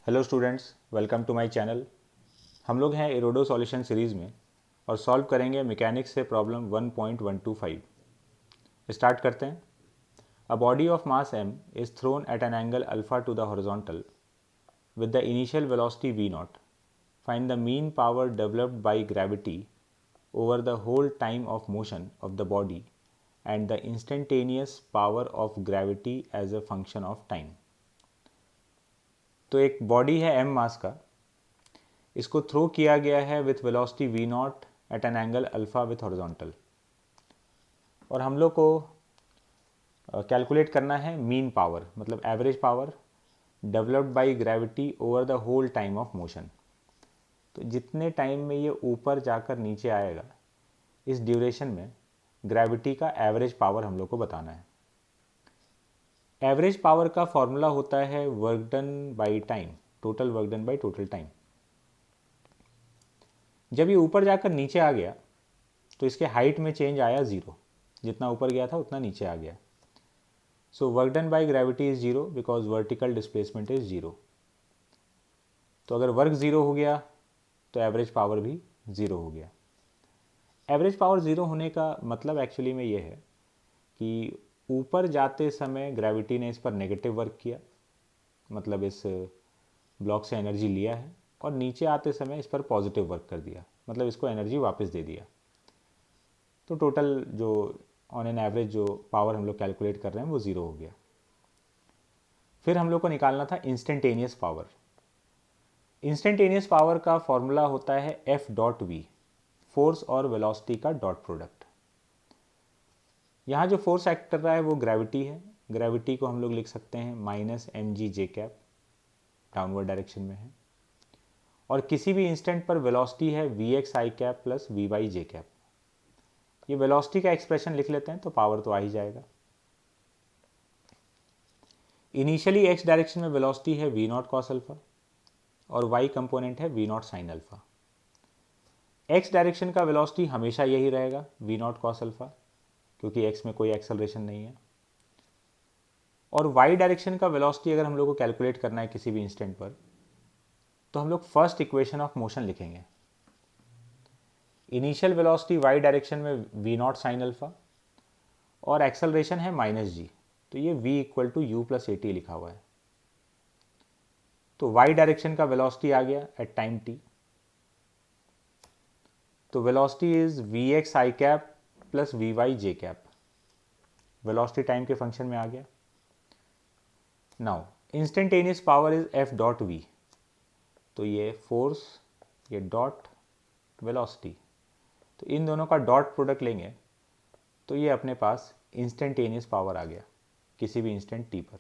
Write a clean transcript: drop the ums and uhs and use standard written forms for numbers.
Hello students, welcome to my channel. हम लोग हैं इरोडो सॉल्यूशन सीरीज़ में और सॉल्व करेंगे मैकेनिक्स से प्रॉब्लम 1.125। स्टार्ट करते हैं। A body of mass m is thrown at an angle alpha to the horizontal with the initial velocity v naught. Find the mean power developed by gravity over the whole time of motion of the body and the instantaneous power of gravity as a function of time. तो एक body है m मास का, इसको throw किया गया है with velocity v naught at an angle alpha with horizontal, और हम लोग को कैलकुलेट करना है मीन पावर मतलब average power developed by gravity over the whole time of motion. तो जितने टाइम में ये ऊपर जाकर नीचे आएगा, इस ड्यूरेशन में ग्रेविटी का एवरेज पावर हम लोग को बताना है। एवरेज पावर का फॉर्मूला होता है work done by time, total work done by total time. जब ये ऊपर जाकर नीचे आ गया तो इसके हाइट में चेंज आया ज़ीरो, जितना ऊपर गया था उतना नीचे आ गया। So work done by gravity is zero because vertical displacement is zero. तो अगर वर्क ज़ीरो हो गया तो एवरेज पावर भी ज़ीरो हो गया। एवरेज पावर ज़ीरो होने का मतलब एक्चुअली में ये है कि ऊपर जाते समय ग्रेविटी ने इस पर नेगेटिव वर्क किया, मतलब इस ब्लॉक से एनर्जी लिया है, और नीचे आते समय इस पर पॉजिटिव वर्क कर दिया, मतलब इसको एनर्जी वापस दे दिया। तो टोटल जो ऑन एन एवरेज जो पावर हम लोग कैलकुलेट कर रहे हैं वो ज़ीरो हो गया। फिर हम लोग को निकालना था इंस्टेंटेनियस पावर। इंस्टेंटेनियस पावर का फॉर्मूला होता है एफ डॉट वी, फोर्स और वेलोसिटी का डॉट प्रोडक्ट। यहाँ जो फोर्स एक्ट कर रहा है वो ग्रेविटी है। ग्रेविटी को हम लोग लिख सकते हैं minus m g j cap, downward direction में है। और किसी भी इंस्टेंट पर वेलोसिटी है v x i cap plus v y j cap. ये वेलोसिटी का एक्सप्रेशन लिख लेते हैं तो पावर तो आ ही जाएगा। इनिशियली एक्स डायरेक्शन में वेलोसिटी है वी नॉट कॉस अल्फा और वाई कंपोनेंट है v naught sine alpha. X direction का वेलोसिटी हमेशा यही रहेगा वी नॉट कॉस अल्फा, क्योंकि एक्स में कोई एक्सेलरेशन नहीं है। और वाई डायरेक्शन का वेलोसिटी अगर हम लोग को कैलकुलेट करना है किसी भी इंस्टेंट पर, तो हम लोग फर्स्ट इक्वेशन ऑफ मोशन लिखेंगे। इनिशियल वेलोसिटी वाई डायरेक्शन में वी नॉट साइन अल्फा और एक्सेलरेशन है माइनस जी, तो ये v equal to u plus a t लिखा हुआ है। तो y डायरेक्शन का वेलोसिटी आ गया एट टाइम t। तो velocity is v x i cap plus v y j cap. Velocity time के फंक्शन में आ गया। Now instantaneous power is f dot we, तो ये फोर्स, ये डॉट वेलोसिटी, तो इन दोनों का डॉट प्रोडक्ट लेंगे तो ये अपने पास इंस्टेंटेनियस पावर आ गया किसी भी इंस्टेंट t पर।